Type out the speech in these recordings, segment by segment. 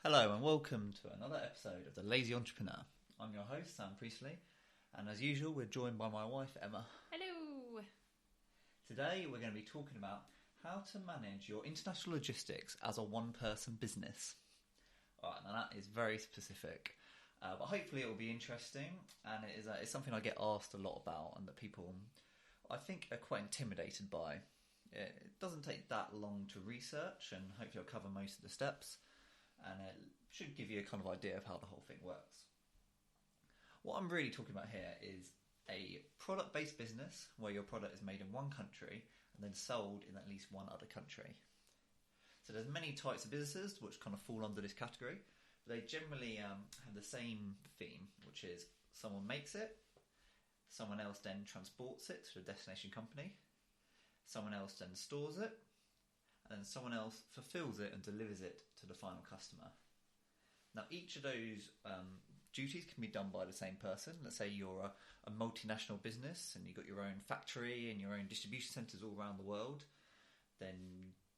Hello and welcome to another episode of The Lazy Entrepreneur. I'm your host, Sam Priestley, and as usual we're joined by my wife, Emma. Hello! Today we're going to be talking about how to manage your international logistics as a one-person business. Alright, now that is very specific, but hopefully it will be interesting, and it's something I get asked a lot about and that people, I think, are quite intimidated by. It doesn't take that long to research, and hopefully I'll cover most of the steps. And it should give you a kind of idea of how the whole thing works. What I'm really talking about here is a product-based business where your product is made in one country and then sold in at least one other country. So there's many types of businesses which kind of fall under this category, but they generally have the same theme, which is someone makes it, someone else then transports it to the destination company, someone else then stores it, and then someone else fulfills it and delivers it to the final customer. Now, each of those duties can be done by the same person. Let's say you're a multinational business and you've got your own factory and your own distribution centres all around the world, then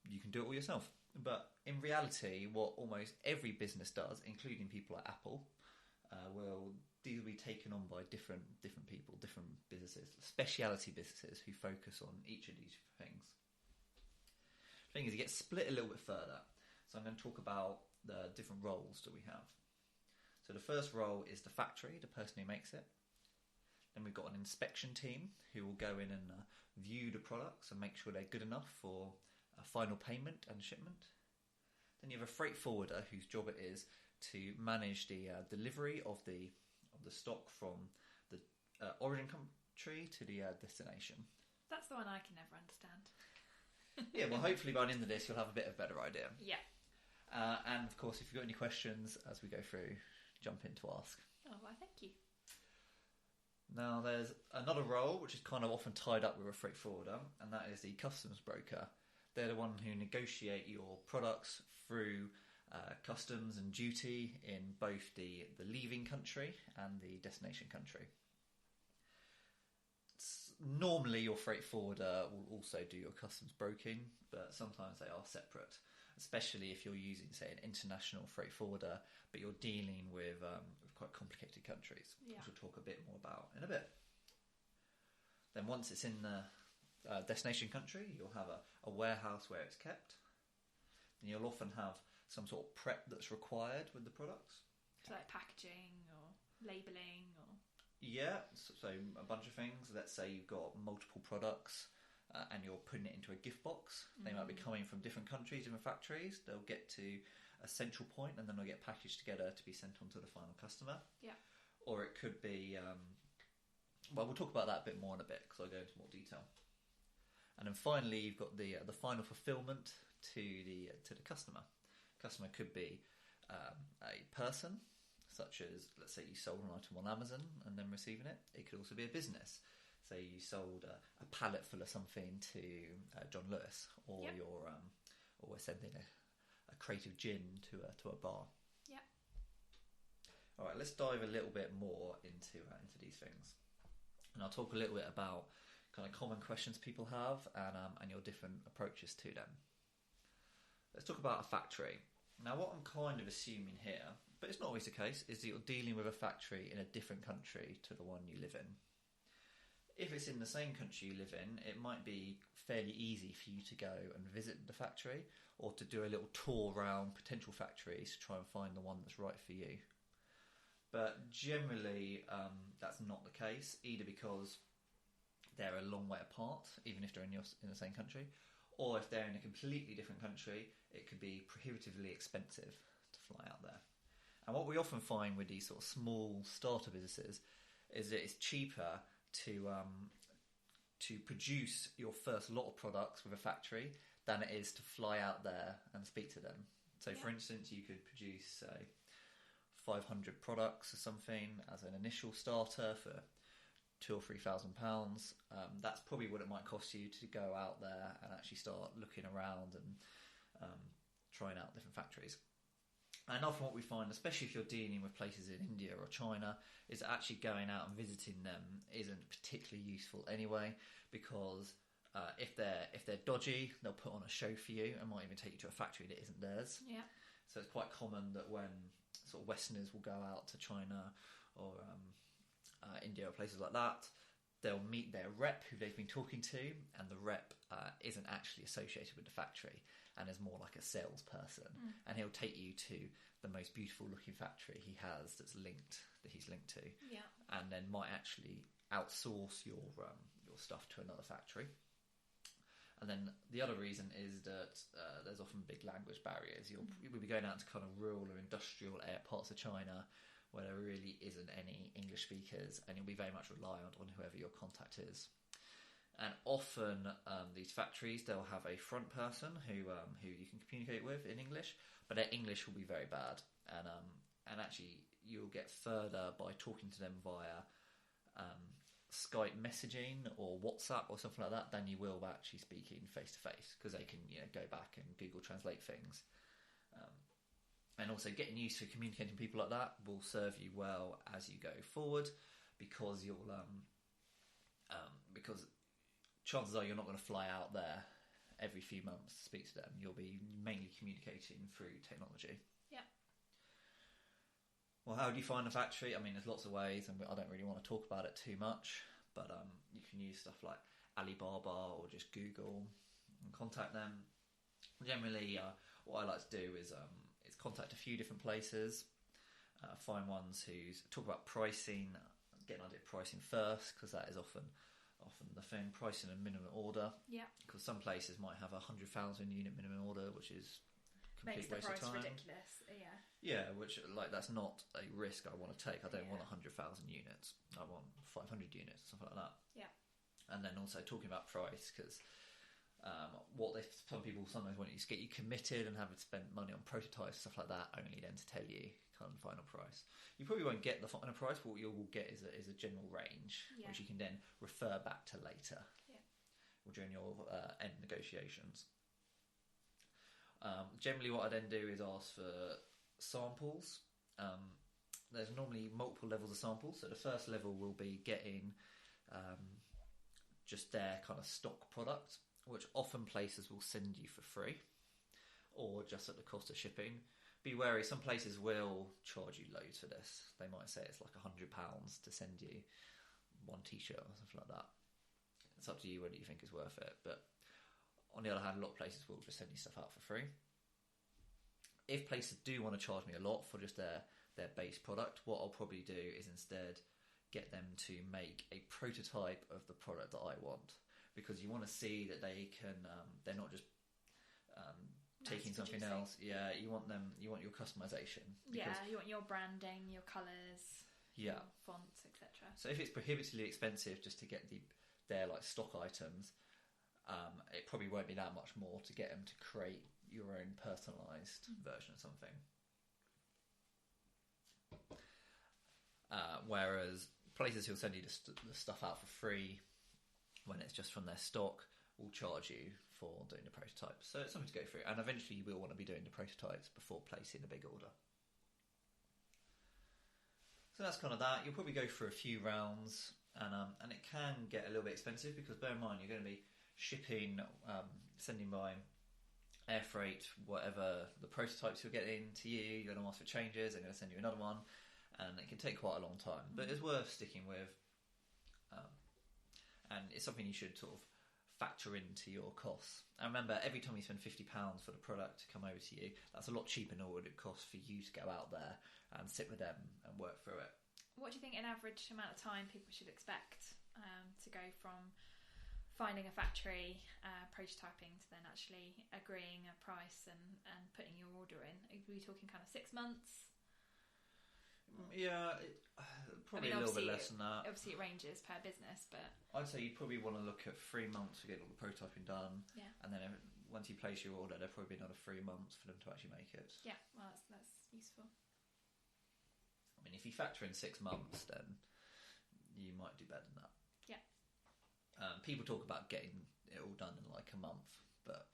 you can do it all yourself. But in reality, what almost every business does, including people like Apple, these will be taken on by different people, different businesses, speciality businesses who focus on each of these things. The thing is, it gets split a little bit further. So I'm going to talk about the different roles that we have. So the first role is the factory, the person who makes it. Then we've got an inspection team who will go in and view the products and make sure they're good enough for a final payment and shipment. Then you have a freight forwarder whose job it is to manage the delivery of the stock from the origin country to the destination. That's the one I can never understand. Yeah, well, hopefully by the end of this, you'll have a bit of a better idea. Yeah. And of course, if you've got any questions as we go through, jump in to ask. Oh, well, thank you. Now, there's another role which is kind of often tied up with a freight forwarder, and that is the customs broker. They're the one who negotiate your products through customs and duty in both the leaving country and the destination country. Normally your freight forwarder will also do your customs broking, but sometimes they are separate, especially if you're using, say, an international freight forwarder, but you're dealing with quite complicated countries, which we'll talk a bit more about in a bit. Then once it's in the destination country, you'll have a warehouse where it's kept, and you'll often have some sort of prep that's required with the products. So like packaging or labelling or... Yeah, so a bunch of things. Let's say you've got multiple products and you're putting it into a gift box. They might be coming from different countries, different factories. They'll get to a central point and then they'll get packaged together to be sent on to the final customer. Yeah. Or it could be... we'll talk about that a bit more in a bit because I'll go into more detail. And then finally, you've got the final fulfilment to the customer. Customer could be a person, such as, let's say you sold an item on Amazon and then receiving it. It could also be a business. Say you sold a pallet full of something to John Lewis, or you're or sending a crate of gin to a bar. Yeah. All right, let's dive a little bit more into these things, and I'll talk a little bit about kind of common questions people have and your different approaches to them. Let's talk about a factory. Now, what I'm kind of assuming here, but it's not always the case, is that you're dealing with a factory in a different country to the one you live in. If it's in the same country you live in, it might be fairly easy for you to go and visit the factory or to do a little tour around potential factories to try and find the one that's right for you. But generally, that's not the case, either because they're a long way apart, even if they're in the same country, or if they're in a completely different country, it could be prohibitively expensive to fly out there. And what we often find with these sort of small starter businesses is that it's cheaper to produce your first lot of products with a factory than it is to fly out there and speak to them. So, for instance, you could produce, say, 500 products or something as an initial starter for £2,000 or £3,000. That's probably what it might cost you to go out there and actually start looking around and trying out different factories. And often what we find, especially if you're dealing with places in India or China, is that actually going out and visiting them isn't particularly useful anyway, because if they're dodgy, they'll put on a show for you and might even take you to a factory that isn't theirs. Yeah. So it's quite common that when sort of Westerners will go out to China or India or places like that, they'll meet their rep who they've been talking to, and the rep isn't actually associated with the factory and is more like a salesperson, and he'll take you to the most beautiful looking factory he has that he's linked to, and then might actually outsource your stuff to another factory. And then the other reason is that there's often big language barriers. You'll be going out to kind of rural or industrial parts of China where there really isn't any English speakers, and you'll be very much reliant on whoever your contact is. And often these factories, they'll have a front person who you can communicate with in English, but their English will be very bad. And actually, you'll get further by talking to them via Skype messaging or WhatsApp or something like that than you will actually speaking face to face, because they can go back and Google Translate things. And also getting used to communicating with people like that will serve you well as you go forward, because because chances are you're not going to fly out there every few months to speak to them. You'll be mainly communicating through technology. Yeah. Well, how do you find a factory? I mean, there's lots of ways, and I don't really want to talk about it too much, but you can use stuff like Alibaba or just Google and contact them. Generally, what I like to do is contact a few different places, find ones who talk about pricing, get an idea of pricing first, because that is often the thing, pricing and minimum order. Yeah. Because some places might have 100,000 unit minimum order, which is complete makes the waste price of time. ridiculous. Yeah. Yeah, which that's not a risk I want to take. I don't want 100,000 units. I want 500 units, something like that. Yeah. And then also talking about price, because some people sometimes want you to get you committed and have to spend money on prototypes, stuff like that, only then to tell you kind of the final price. You probably won't get the final price, but what you will get is a general range, which you can then refer back to later or during your end negotiations. Generally what I then do is ask for samples. There's normally multiple levels of samples. So the first level will be getting just their kind of stock product, which often places will send you for free or just at the cost of shipping. Be wary, some places will charge you loads for this. They might say it's like £100 to send you one t-shirt or something like that. It's up to you whether you think it's worth it. But on the other hand, a lot of places will just send you stuff out for free. If places do want to charge me a lot for just their base product, what I'll probably do is instead get them to make a prototype of the product that I want, because you want to see that they can they're not just taking something else. Yeah, you want your customization. Yeah, you want your branding, your colours, your fonts, etc. So if it's prohibitively expensive just to get their like stock items, it probably won't be that much more to get them to create your own personalised version of something. Whereas places who'll send you the stuff out for free when it's just from their stock will charge you for doing the prototypes. So it's something to go through, and eventually you will want to be doing the prototypes before placing a big order. So that's kind of that. You'll probably go through a few rounds, and it can get a little bit expensive, because bear in mind you're going to be shipping, sending by air freight, whatever the prototypes you're getting to you. You're going to ask for changes, they're going to send you another one, and it can take quite a long time. But it's worth sticking with, and it's something you should sort of factor into your costs. And remember, every time you spend £50 for the product to come over to you, that's a lot cheaper than what it costs for you to go out there and sit with them and work through it. What do you think an average amount of time people should expect to go from finding a factory, prototyping, to then actually agreeing a price and putting your order in? Are we talking kind of 6 months? Yeah, probably a little bit less than that. Obviously it ranges per business, but I'd say you probably want to look at 3 months to get all the prototyping done. Yeah. And then once you place your order, there'll probably be another 3 months for them to actually make it. Yeah, well, that's useful. I mean, if you factor in 6 months, then you might do better than that. Yeah. People talk about getting it all done in like a month, but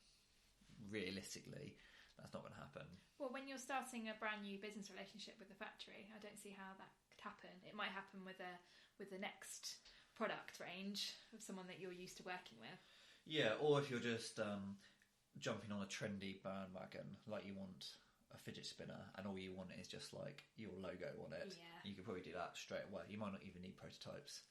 realistically, that's not going to happen. Well, when you're starting a brand new business relationship with a factory, I don't see how that could happen. It might happen with the next product range of someone that you're used to working with. Yeah, or if you're just jumping on a trendy bandwagon, like you want a fidget spinner and all you want is just like your logo on it, you could probably do that straight away. You might not even need prototypes.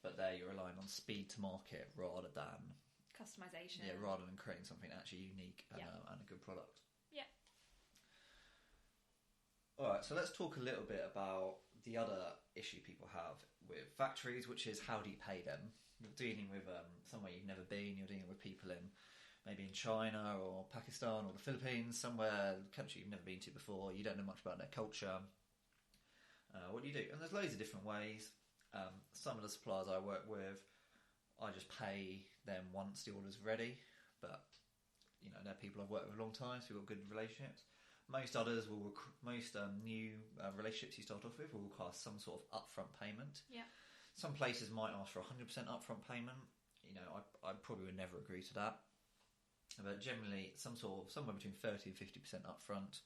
But there you're relying on speed to market rather than customization. Rather than creating something actually unique and a good product. Alright, so let's talk a little bit about the other issue people have with factories, which is how do you pay them? You're dealing with somewhere you've never been, you're dealing with people in maybe in China or Pakistan or the Philippines, somewhere, a country you've never been to before, you don't know much about their culture. What do you do? And there's loads of different ways. Some of the suppliers I work with, I just pay them once the order's ready, but they're people I've worked with a long time, so we've got good relationships. Most others will, new relationships you start off with will require some sort of upfront payment. Some places might ask for 100% upfront payment. I probably would never agree to that. But generally, somewhere between 30 and 50% upfront,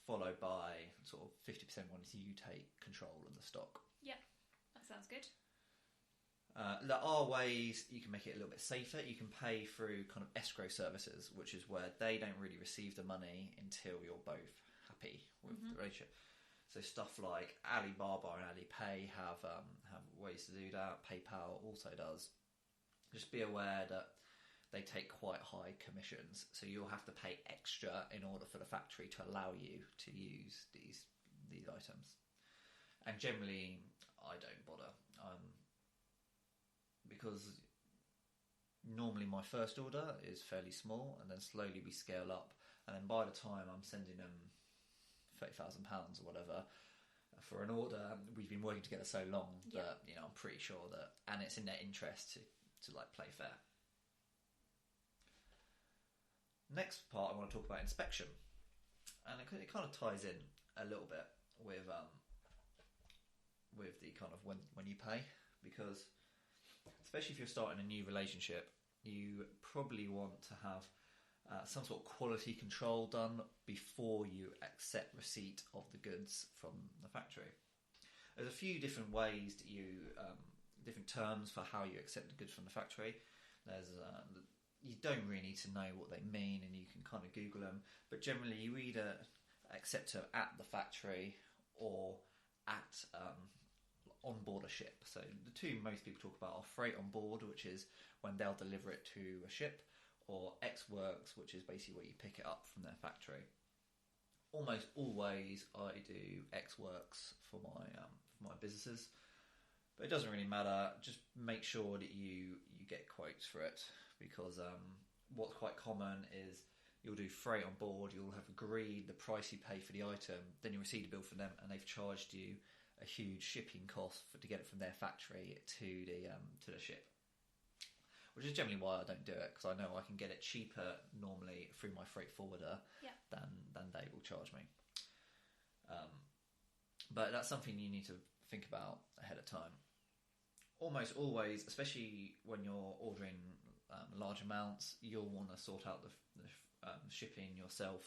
followed by sort of 50% once you take control of the stock. That sounds good. There are ways you can make it a little bit safer. You can pay through kind of escrow services, which is where they don't really receive the money until you're both happy with the relationship. So stuff like Alibaba and Alipay have ways to do that. PayPal also does. Just be aware that they take quite high commissions, so you'll have to pay extra in order for the factory to allow you to use these items. And generally, I don't bother. Because normally my first order is fairly small, and then slowly we scale up, and then by the time I'm sending them £30,000 or whatever for an order, we've been working together so long that I'm pretty sure that, and it's in their interest to like play fair. Next part I want to talk about inspection, and it kind of ties in a little bit with the kind of when you pay, because especially if you're starting a new relationship, you probably want to have some sort of quality control done before you accept receipt of the goods from the factory. There's a few different ways that different terms for how you accept the goods from the factory. You don't really need to know what they mean, and you can kind of Google them, but generally you either accept them at the factory or at on board a ship. So the two most people talk about are freight on board, which is when they'll deliver it to a ship, or ex works, which is basically where you pick it up from their factory. Almost always I do ex works for my businesses, but it doesn't really matter. Just make sure that you get quotes for it, because what's quite common is you'll do freight on board, you'll have agreed the price you pay for the item, then you receive a bill from them, and they've charged you a huge shipping cost to get it from their factory to the ship, which is generally why I don't do it, because I know I can get it cheaper normally through my freight forwarder than they will charge me. But that's something you need to think about ahead of time. Almost always, especially when you're ordering large amounts, you'll want to sort out the shipping yourself,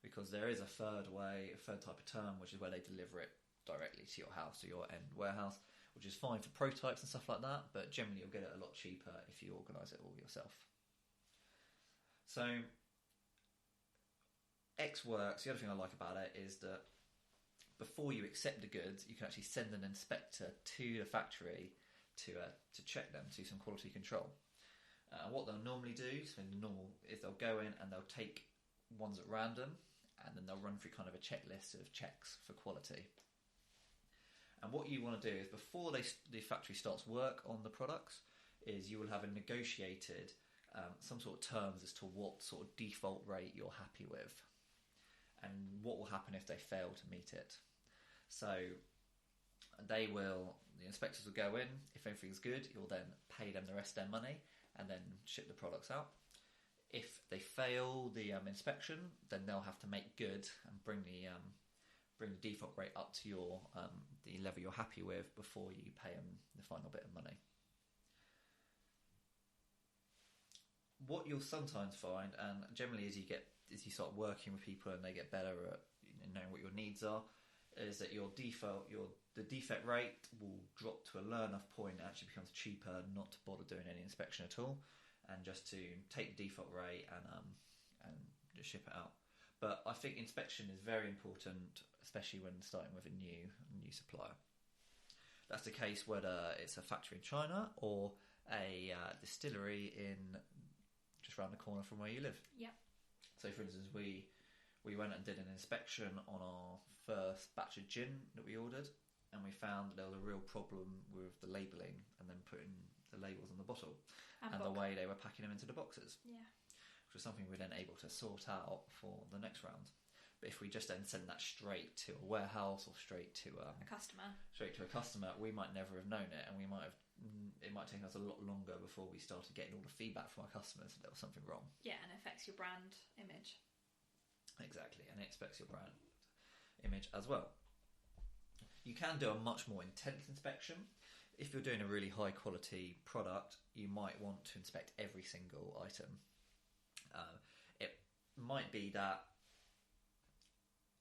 because there is a third type of term, which is where they deliver it directly to your house or your end warehouse, which is fine for prototypes and stuff like that, but generally you'll get it a lot cheaper if you organise it all yourself. So X Works, the other thing I like about it is that before you accept the goods, you can actually send an inspector to the factory to check them, to do some quality control. What they'll normally do is they'll go in and they'll take ones at random, and then they'll run through kind of a checklist of checks for quality. And what you want to do is, before the factory starts work on the products, is you will have a negotiated some sort of terms as to what sort of default rate you're happy with, and what will happen if they fail to meet it. So the inspectors will go in. If everything's good, you'll then pay them the rest of their money and then ship the products out. If they fail the inspection, then they'll have to make good and bring the default rate up to the level you're happy with before you pay them the final bit of money. What you'll sometimes find, and generally as you start working with people and they get better at knowing what your needs are, is that the defect rate will drop to a low enough point it actually becomes cheaper not to bother doing any inspection at all, and just to take the default rate and just ship it out. But I think inspection is very important, especially when starting with a new supplier. That's the case whether it's a factory in China or a distillery in just around the corner from where you live. Yeah. So, for instance, we went and did an inspection on our first batch of gin that we ordered, and we found that there was a real problem with the labelling and then putting the labels on the bottle and the way they were packing them into the boxes. Yeah. Which was something we were then able to sort out for the next round. But if we just then send that straight to a warehouse or straight to a customer, we might never have known it, and it might take us a lot longer before we started getting all the feedback from our customers that there was something wrong. Yeah, and it affects your brand image. Exactly, and it affects your brand image as well. You can do a much more intense inspection. If you're doing a really high quality product, you might want to inspect every single item. It might be that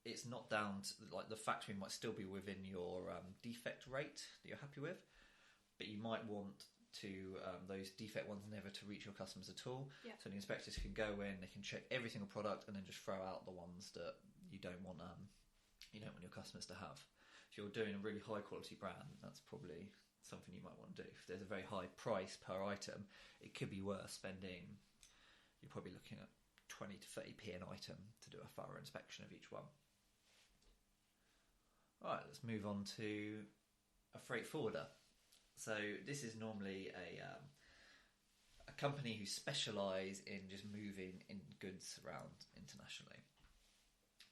it's not down to, like, the factory might still be within your defect rate that you're happy with, but you might want to those defect ones never to reach your customers at all. Yeah. So the inspectors can go in, they can check every single product, and then just throw out the ones that you don't want your customers to have. If you're doing a really high quality brand, that's probably something you might want to do. If there's a very high price per item, it could be worth spending. You're probably looking at 20 to 30p an item to do a thorough inspection of each one. Alright, let's move on to a freight forwarder. So this is normally a company who specialise in just moving in goods around internationally.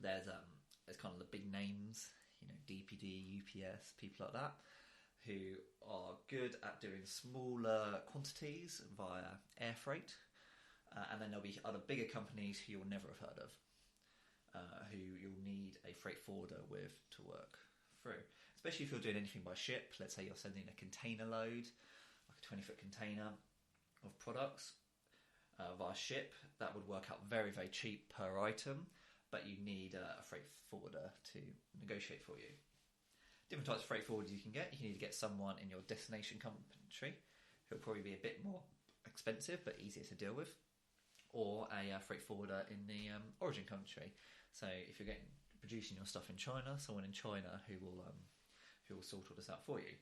There's kind of the big names, DPD, UPS, people like that, who are good at doing smaller quantities via air freight. And then there'll be other bigger companies who you'll never have heard of, who you'll need a freight forwarder with to work through. Especially if you're doing anything by ship. Let's say you're sending a container load, like a 20-foot container of products via ship. That would work out very, very cheap per item, but you need a freight forwarder to negotiate for you. Different types of freight forwarders you can get. You can either get someone in your destination country, who'll probably be a bit more expensive but easier to deal with, or a freight forwarder in the origin country. So if you're producing your stuff in China, someone in China who will sort all this out for you.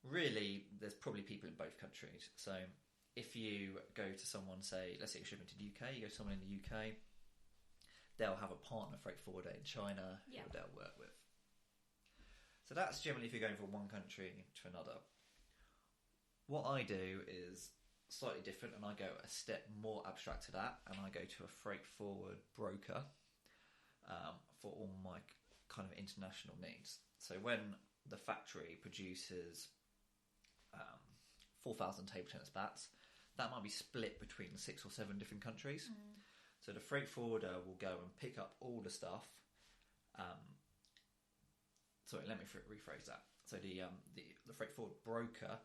Really, there's probably people in both countries. So if you go to someone, say, let's say you're shipping to the UK, you go to someone in the UK, they'll have a partner freight forwarder in China who they'll work with. So that's generally if you're going from one country to another. What I do is slightly different, and I go a step more abstract to that, and I go to a freight forward broker for all my kind of international needs. So when the factory produces 4,000 table tennis bats, that might be split between 6 or 7 different countries. So the freight forwarder will go and pick up all the stuff. Sorry, let me rephrase that. So the freight forward broker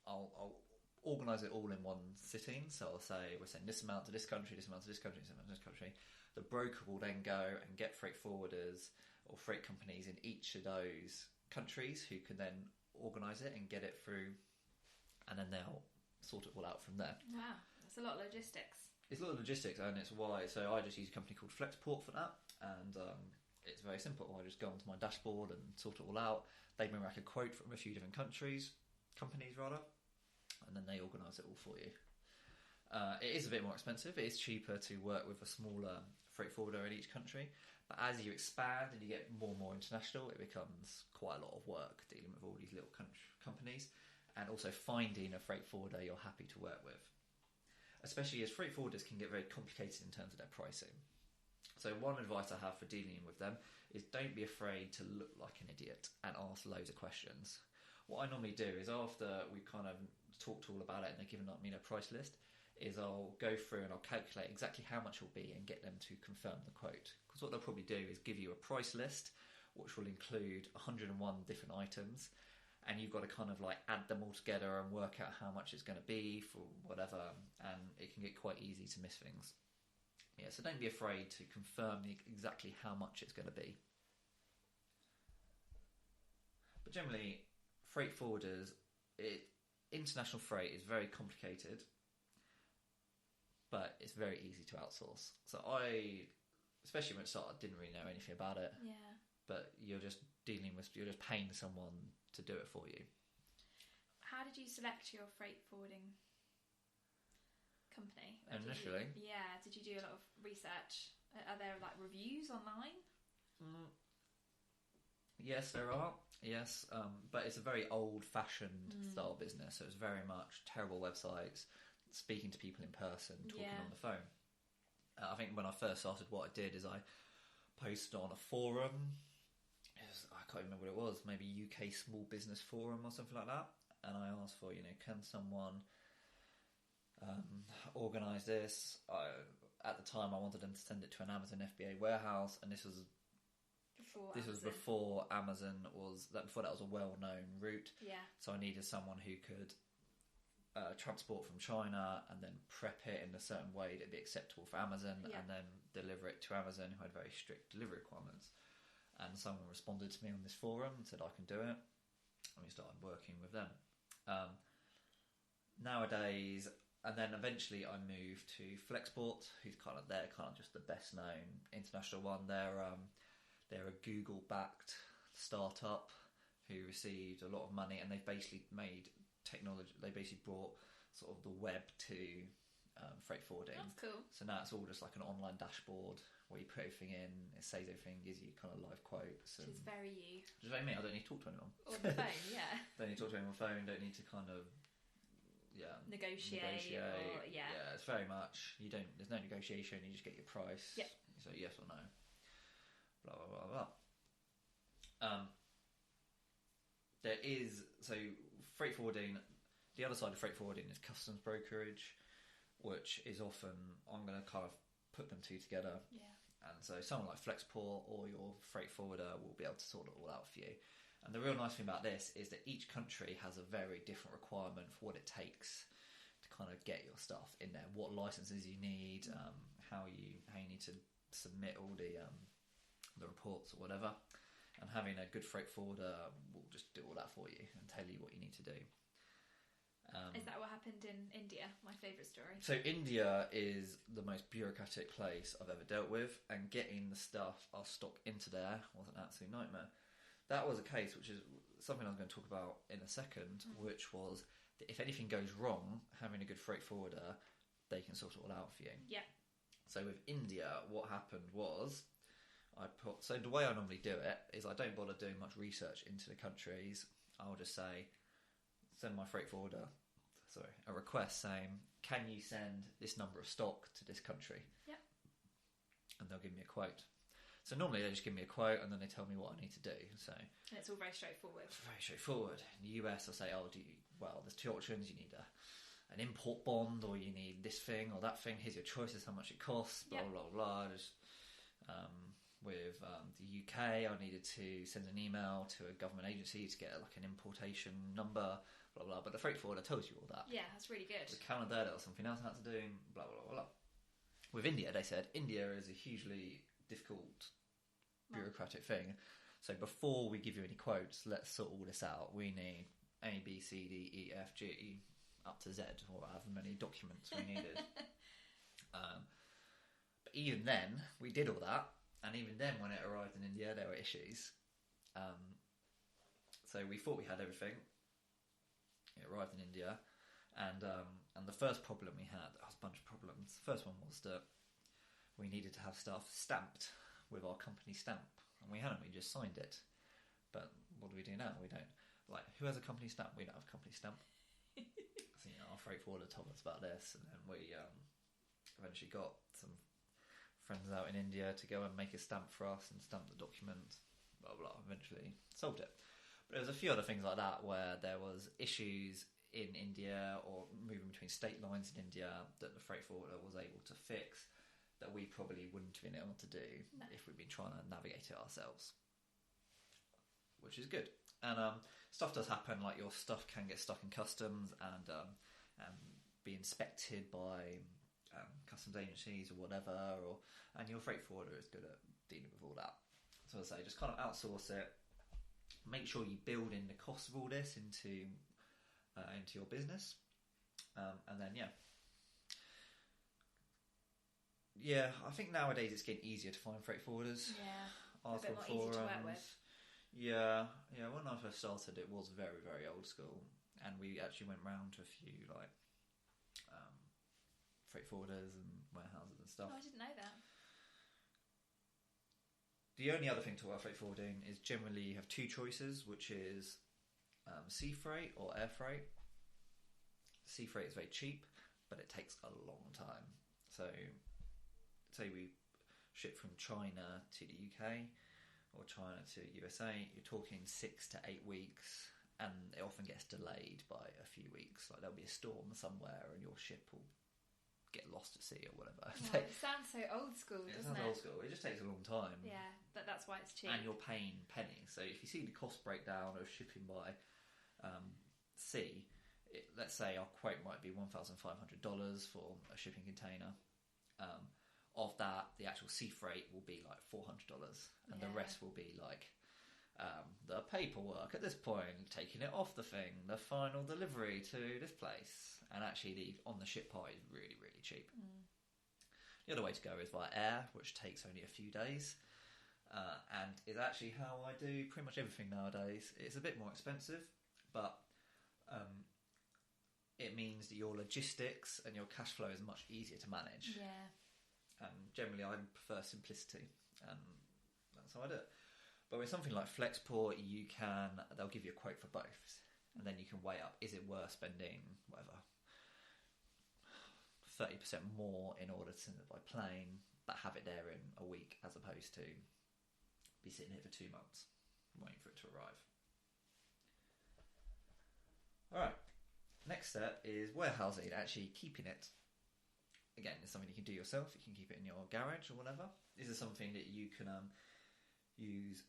I'll organise it all in one sitting. So I'll say we're sending this amount to this country, this amount to this country, this amount to this country. The broker will then go and get freight forwarders or freight companies in each of those countries who can then organise it and get it through, and then they'll sort it all out from there. Wow, that's a lot of logistics. It's a lot of logistics, and it's why. So I just use a company called Flexport for that, and it's very simple. I just go onto my dashboard and sort it all out. They bring back a quote from a few different companies, and then they organise it all for you. It is a bit more expensive. It is cheaper to work with a smaller freight forwarder in each country, but as you expand and you get more and more international, it becomes quite a lot of work dealing with all these little companies, and also finding a freight forwarder you're happy to work with. Especially as freight forwarders can get very complicated in terms of their pricing. So one advice I have for dealing with them is don't be afraid to look like an idiot and ask loads of questions. What I normally do is after we kind of talked all about it and they've given me a price list, is I'll go through and I'll calculate exactly how much it will be and get them to confirm the quote. Because what they'll probably do is give you a price list which will include 101 different items, and you've got to kind of like add them all together and work out how much it's going to be for whatever, and it can get quite easy to miss things. Yeah, so don't be afraid to confirm exactly how much it's going to be. But generally, freight forwarders, international freight is very complicated. but it's very easy to outsource. So I, especially when it started, didn't really know anything about it. Yeah. But you're just paying someone to do it for you. How did you select your freight forwarding company? Initially? Did you do a lot of research? Are there like reviews online? Yes, there are. Yes, but it's a very old-fashioned style business. So it's very much terrible websites, speaking to people in person, talking on the phone. I think when I first started, what I did is I posted on a forum. I can't remember what it was. Maybe UK Small Business Forum or something like that. And I asked for, can someone organise this? At the time, I wanted them to send it to an Amazon FBA warehouse, and this was before Amazon before that was a well-known route. Yeah. So I needed someone who could transport from China and then prep it in a certain way that'd be acceptable for Amazon, and then deliver it to Amazon, who had very strict delivery requirements. And someone responded to me on this forum and said I can do it, and we started working with them. Nowadays, and then eventually I moved to Flexport, who's kind of just the best known international one. They're a Google-backed startup who received a lot of money, and they've basically made technology. They basically brought sort of the web to freight forwarding. That's cool. So now it's all just like an online dashboard where you put everything in, it saves everything, gives you kind of live quotes. Which is very you. Just like me, I don't need to talk to anyone. On the phone, yeah. Don't need to talk to anyone on the phone, don't need to kind of, negotiate. It's very much, there's no negotiation, you just get your price. Yeah. So yes or no. Blah, blah, blah, blah. Freight forwarding, the other side of freight forwarding is customs brokerage, which is often, I'm going to kind of put them two together. Yeah. And so someone like Flexport or your freight forwarder will be able to sort it all out for you. And the real nice thing about this is that each country has a very different requirement for what it takes to kind of get your stuff in there. What licenses you need, how you need to submit all the reports or whatever. And having a good freight forwarder will just do all that for you and tell you what you need to do. Is that what happened in India? My favourite story. So India is the most bureaucratic place I've ever dealt with, and getting the stuff, our stock into there was an absolute nightmare. That was a case, which is something I was going to talk about in a second, which was that if anything goes wrong, having a good freight forwarder, they can sort it all out for you. Yeah. So with India, what happened was, so the way I normally do it is I don't bother doing much research into the countries. I'll just say, send my freight forwarder, a request saying, can you send this number of stock to this country? Yep. And they'll give me a quote. So normally they just give me a quote and then they tell me what I need to do. So and it's all very straightforward. It's very straightforward. In the US, I'll say, there's two options. You need an import bond, or you need this thing or that thing. Here's your choices, how much it costs, blah, blah, blah, blah. Just, with the UK, I needed to send an email to a government agency to get like an importation number, blah, blah. But the freight forwarder tells you all that. Yeah, that's really good. With Canada, there was something else I had to do, blah, blah, blah, blah. With India, they said, India is a hugely difficult bureaucratic thing. So before we give you any quotes, let's sort all this out. We need A, B, C, D, E, F, G, up to Z, or however many documents we needed. But even then, we did all that. And even then, when it arrived in India, there were issues. So we thought we had everything. It arrived in India. And the first problem we had, there was a bunch of problems. The first one was that we needed to have stuff stamped with our company stamp. And we hadn't, we just signed it. But what do we do now? We don't. Like, who has a company stamp? We don't have a company stamp. So, our freight forwarder told us about this. And then we eventually got some friends out in India to go and make a stamp for us and stamp the document, blah, blah, eventually solved it. But there was a few other things like that where there was issues in India or moving between state lines in India that the freight forwarder was able to fix that we probably wouldn't have been able to do if we'd been trying to navigate it ourselves, which is good. And stuff does happen, like your stuff can get stuck in customs and be inspected by customs agencies or whatever, and your freight forwarder is good at dealing with all that. So as I say, just kind of outsource it. Make sure you build in the cost of all this into your business, and then Yeah, I think nowadays it's getting easier to find freight forwarders. Yeah, a Article bit more easy to work forums. with. Yeah. When I first started, it was very, very old school, and we actually went round to a few like freight forwarders and warehouses and stuff. Oh, I didn't know that. The only other thing to about freight forwarding is generally you have two choices, which is sea freight or air freight. Sea freight is very cheap, but it takes a long time. So, say we ship from China to the UK or China to USA, you're talking 6 to 8 weeks, and it often gets delayed by a few weeks. Like there'll be a storm somewhere, and your ship will get lost at sea or whatever. Oh, it sounds so old school, It doesn't sounds it? old school. It just takes a long time. Yeah, but that's why it's cheap. And you're paying pennies. So if you see the cost breakdown of shipping by sea, let's say our quote might be $1,500 for a shipping container. Of that, the actual sea freight will be like $400, and the rest will be like the paperwork at this point, taking it off the thing, the final delivery to this place. And actually, the on the ship part is really, really cheap. The other way to go is via air, which takes only a few days, and is actually how I do pretty much everything nowadays. It's a bit more expensive, but it means that your logistics and your cash flow is much easier to manage. Yeah. Generally, I prefer simplicity, and that's how I do it. But with something like Flexport, they'll give you a quote for both, and then you can weigh up, is it worth spending whatever 30% more in order to send it by plane, but have it there in a week, as opposed to be sitting here for 2 months waiting for it to arrive. Alright, next step is warehousing, actually keeping it. Again, it's something you can do yourself. You can keep it in your garage or whatever. This is something that you can use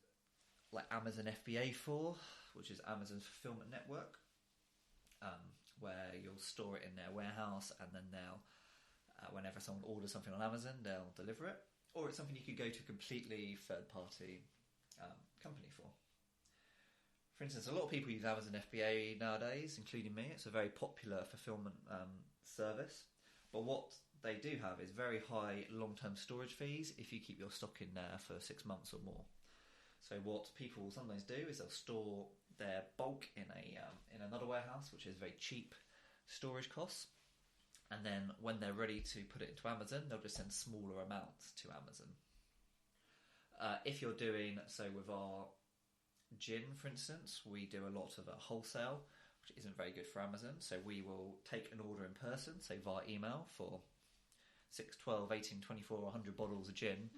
like Amazon FBA for, which is Amazon's Fulfilment network, where you'll store it in their warehouse, and then they'll, whenever someone orders something on Amazon, they'll deliver it. Or it's something you could go to a completely third-party company for. For instance, a lot of people use Amazon FBA nowadays, including me. It's a very popular fulfillment service. But what they do have is very high long-term storage fees if you keep your stock in there for 6 months or more. So what people sometimes do is they'll store their bulk in another warehouse, which is very cheap storage costs. And then when they're ready to put it into Amazon, they'll just send smaller amounts to Amazon. If you're doing so with our gin, for instance, we do a lot of wholesale, which isn't very good for Amazon. So we will take an order in person, say via email, for 6, 12, 18, 24, 100 bottles of gin.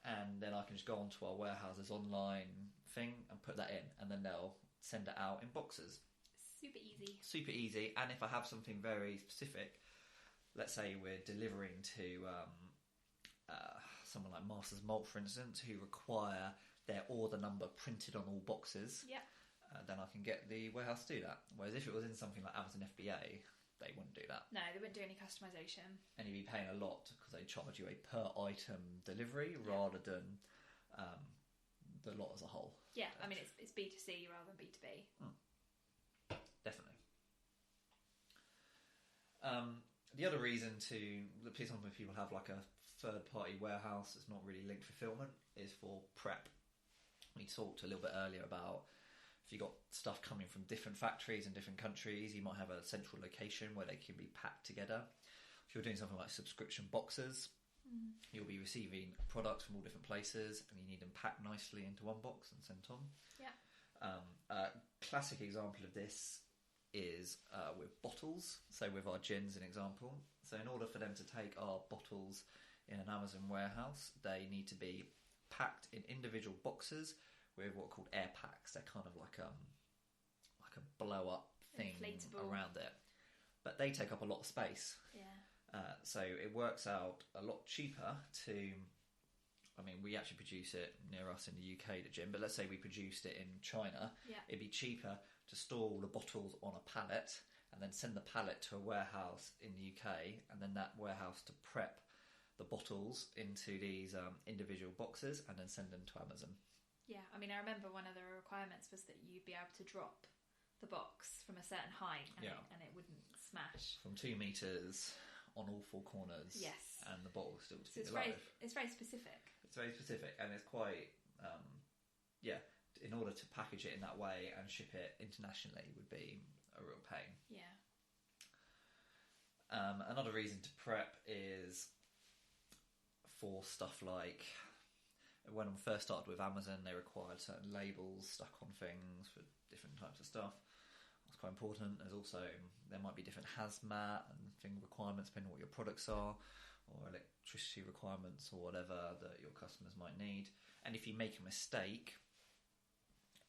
And then I can just go onto our warehouse's online thing and put that in, and then they'll send it out in boxes. Super easy. Super easy. And if I have something very specific, let's say we're delivering to someone like Masters Malt, for instance, who require their order number printed on all boxes, then I can get the warehouse to do that. Whereas if it was in something like Amazon FBA, they wouldn't do that. No, they wouldn't do any customization. And you'd be paying a lot because they charge you a per item delivery rather than the lot as a whole. Yeah, I mean, it's B2C rather than B2B. Definitely. The other reason sometimes people have like a third-party warehouse that's not really linked fulfillment is for prep. We talked a little bit earlier about if you've got stuff coming from different factories in different countries, you might have a central location where they can be packed together. If you're doing something like subscription boxes, you'll be receiving products from all different places, and you need them packed nicely into one box and sent on. Yeah. A classic example of this is with bottles. So with our gin's an example. So in order for them to take our bottles in an Amazon warehouse, they need to be packed in individual boxes with what are called air packs. They're kind of like a blow-up thing Inflatable. around it. But they take up a lot of space. Yeah. So it works out a lot cheaper to... I mean, we actually produce it near us in the UK, the gin, but let's say we produced it in China. Yeah. It'd be cheaper to store all the bottles on a pallet and then send the pallet to a warehouse in the UK, and then that warehouse to prep the bottles into these individual boxes and then send them to Amazon. Yeah, I mean, I remember one of the requirements was that you'd be able to drop the box from a certain height and it wouldn't smash. From 2 meters on all four corners. Yes. And the bottle still to So be alive. it's very specific. It's very specific, and it's quite, in order to package it in that way and ship it internationally would be a real pain. Yeah. Another reason to prep is for stuff like, when I first started with Amazon, they required certain labels stuck on things for different types of stuff. That's quite important. There might be different hazmat and thing requirements depending on what your products are, or electricity requirements or whatever that your customers might need. And if you make a mistake,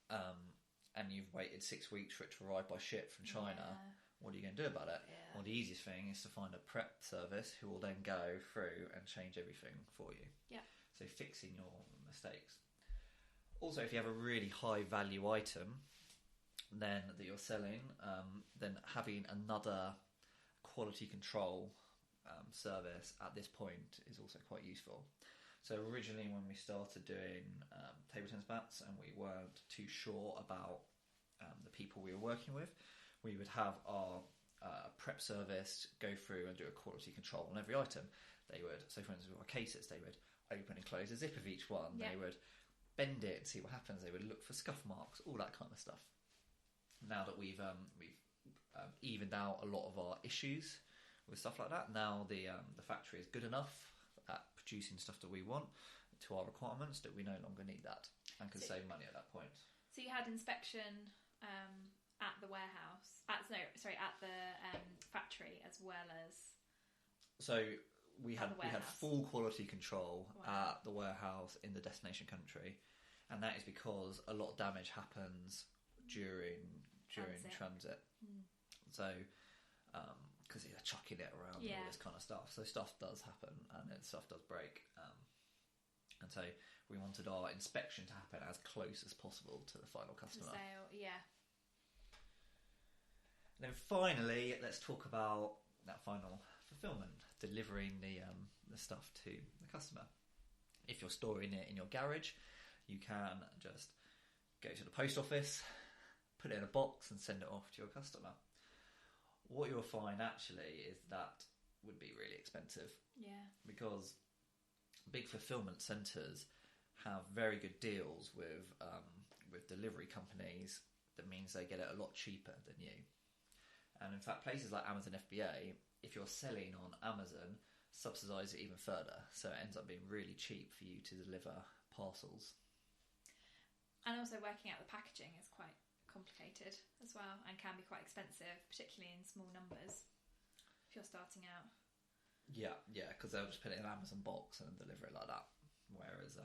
and you've waited 6 weeks for it to arrive by ship from China, what are you going to do about it? Yeah. Well, the easiest thing is to find a prep service who will then go through and change everything for you. Yeah. So fixing your mistakes. Also, if you have a really high value item then that you're selling, then having another quality control service at this point is also quite useful. So originally when we started doing table tennis bats and we weren't too sure about the people we were working with, we would have our prep service go through and do a quality control on every item. They would, so for instance with our cases, they would open and close a zip of each one. Yeah. They would bend it and see what happens. They would look for scuff marks, all that kind of stuff. Now that we've evened out a lot of our issues with stuff like that, now the factory is good enough at producing stuff that we want to our requirements that we no longer need that and can save money at that point. So you had inspection at the warehouse, at the factory as well as. So we had full quality control Wow. at the warehouse in the destination country, and that is because a lot of damage happens during transit. So because they're chucking it around and all this kind of stuff, so stuff does happen and stuff does break, and so we wanted our inspection to happen as close as possible to the final customer. The sale, yeah. And then finally, let's talk about that final fulfillment, delivering the stuff to the customer. If you're storing it in your garage, you can just go to the post office, put it in a box and send it off to your customer. What you'll find actually is that would be really expensive. Yeah. Because big fulfillment centres have very good deals with delivery companies. That means they get it a lot cheaper than you. And in fact, places like Amazon FBA, if you're selling on Amazon, subsidise it even further. So it ends up being really cheap for you to deliver parcels. And also working out the packaging is quite complicated as well and can be quite expensive, particularly in small numbers if you're starting out. Yeah, because they'll just put it in an Amazon box and deliver it like that. Whereas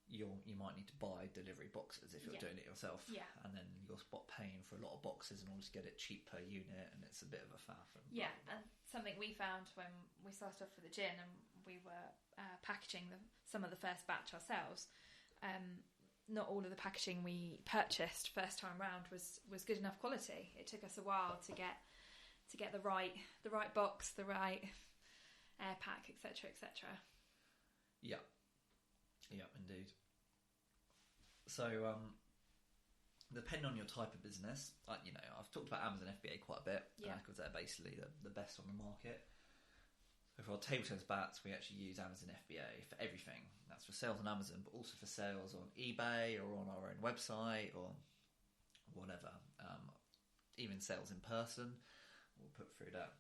you might need to buy delivery boxes if you're doing it yourself. Yeah. And then you'll spot paying for a lot of boxes in order to get it cheap per unit, and it's a bit of a faff. And and something we found when we started off with the gin and we were packaging some of the first batch ourselves, not all of the packaging we purchased first time round was good enough quality. It took us a while to get the right box, the right air pack, etc. Yeah, indeed. So depending on your type of business, I've talked about Amazon FBA quite a bit because they're basically the best on the market. So for our table tennis bats, we actually use Amazon FBA for everything. That's for sales on Amazon, but also for sales on eBay or on our own website or whatever. Even sales in person, we'll put through that.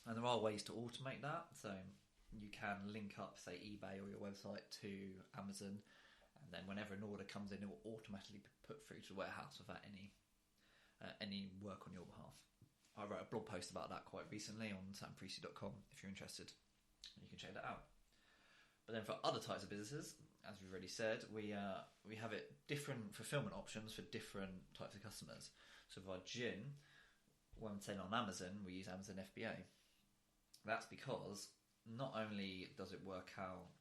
And there are ways to automate that. So you can link up, say, eBay or your website to Amazon, and then whenever an order comes in, it will automatically be put through to the warehouse without any work on your behalf. I wrote a blog post about that quite recently on sampriestley.com. If you're interested, you can check that out. But then for other types of businesses, as we've already said, we have different fulfillment options for different types of customers. So for our gin, when selling on Amazon, we use Amazon FBA. That's because not only does it work out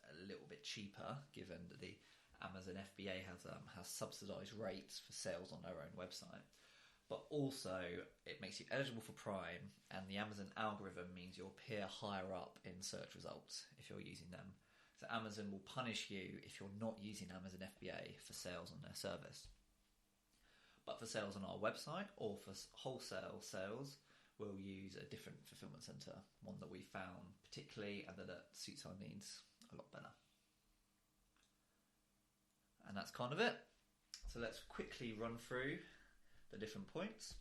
a little bit cheaper, given that the Amazon FBA has subsidised rates for sales on their own website, but also it makes you eligible for Prime, and the Amazon algorithm means you'll appear higher up in search results if you're using them. So Amazon will punish you if you're not using Amazon FBA for sales on their service. But for sales on our website or for wholesale sales, we'll use a different fulfilment centre, one that we found particularly and that suits our needs a lot better. And that's kind of it. So let's quickly run through the different points.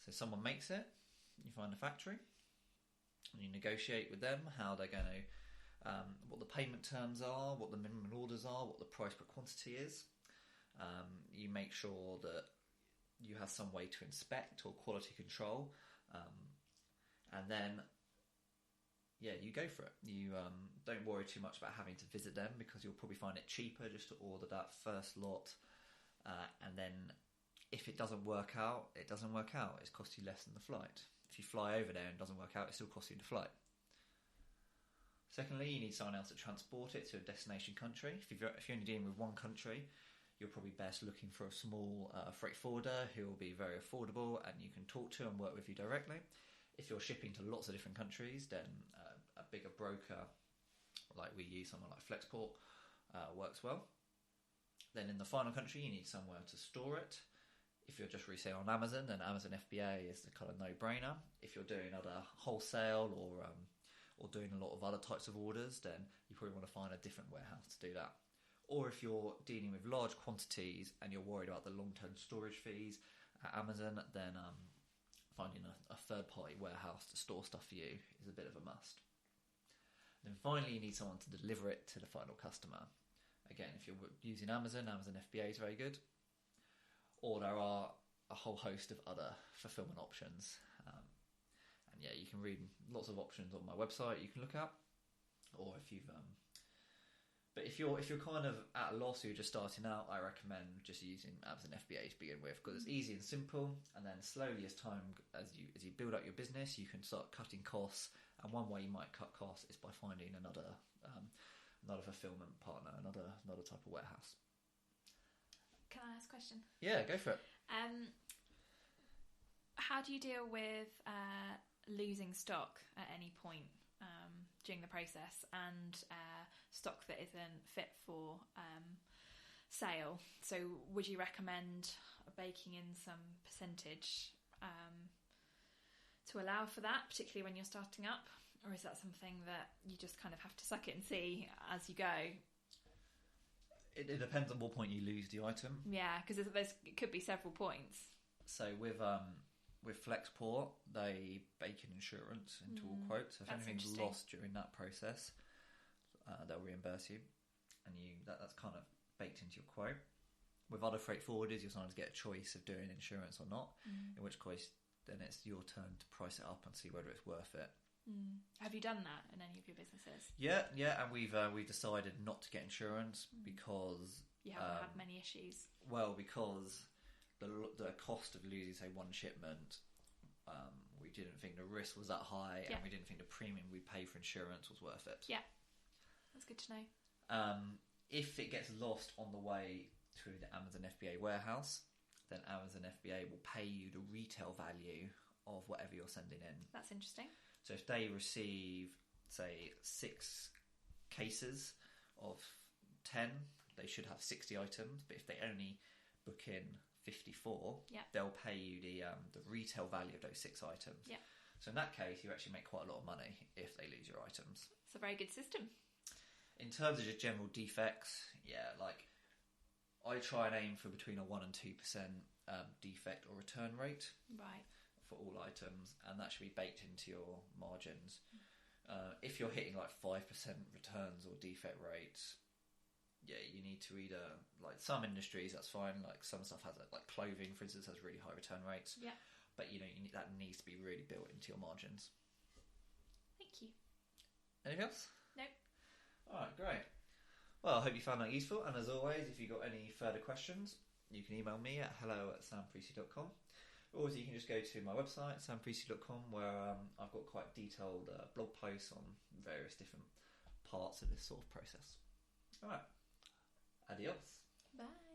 So someone makes it, you find a factory, and you negotiate with them how they're going to, what the payment terms are, what the minimum orders are, what the price per quantity is. You make sure that you have some way to inspect or quality control, and then you go for it. You don't worry too much about having to visit them, because you'll probably find it cheaper just to order that first lot, and then if it doesn't work out, it doesn't work out. It's cost you less than the flight. If you fly over there and it doesn't work out, it still costs you the flight. Secondly, you need someone else to transport it to a destination country. If you're only dealing with one country, you're probably best looking for a small freight forwarder who will be very affordable and you can talk to and work with you directly. If you're shipping to lots of different countries, then a bigger broker, like we use, someone like Flexport, works well. Then in the final country, you need somewhere to store it. If you're just reselling on Amazon, then Amazon FBA is the kind of no-brainer. If you're doing other wholesale or doing a lot of other types of orders, then you probably want to find a different warehouse to do that. Or if you're dealing with large quantities and you're worried about the long-term storage fees at Amazon, then finding a third-party warehouse to store stuff for you is a bit of a must. Then finally, you need someone to deliver it to the final customer. Again, if you're using Amazon FBA is very good. Or there are a whole host of other fulfillment options. And you can read lots of options on my website you can look at. Or if you've... But if you're kind of at a loss or you're just starting out, I recommend just using Amazon FBA to begin with, because it's easy and simple. And then slowly as you build up your business, you can start cutting costs. And one way you might cut costs is by finding another fulfillment partner, another type of warehouse. Can I ask a question? Yeah, go for it. How do you deal with losing stock at any point during the process, and stock that isn't fit for sale? So would you recommend baking in some percentage to allow for that, particularly when you're starting up? Or is that something that you just kind of have to suck it and see as you go? It depends on what point you lose the item. Yeah, because it could be several points. So with Flexport, they bake in insurance into all quotes. So if anything's lost during that process, they'll reimburse you, and that's kind of baked into your quote. With other freight forwarders, you'll sometimes get a choice of doing insurance or not. In which case, then it's your turn to price it up and see whether it's worth it. Have you done that in any of your businesses? Yeah, and we've decided not to get insurance because you haven't had many issues. Well, because the cost of losing, say, one shipment, we didn't think the risk was that high, and we didn't think the premium we pay for insurance was worth it. Yeah, that's good to know. If it gets lost on the way to the Amazon FBA warehouse, then Amazon FBA will pay you the retail value of whatever you're sending in. That's interesting. So if they receive, say, 6 cases of 10, they should have 60 items. But if they only book in 54, they'll pay you the retail value of those 6 items. Yeah. So in that case, you actually make quite a lot of money if they lose your items. It's a very good system. In terms of just general defects, like I try and aim for between a 1% and 2% defect or return rate. Right. For all items, and that should be baked into your margins. If you're hitting like 5% returns or defect rates, you need to either, like some industries that's fine, like some stuff has, like clothing for instance has really high return rates, but that needs to be really built into your margins. Thank you. Anything else? Nope. Alright, great. Well, I hope you found that useful, and as always, if you've got any further questions, you can email me at hello@sampriestley.com. Or you can just go to my website, sampriestley.com, where I've got quite detailed blog posts on various different parts of this sort of process. Alright. Adios. Bye.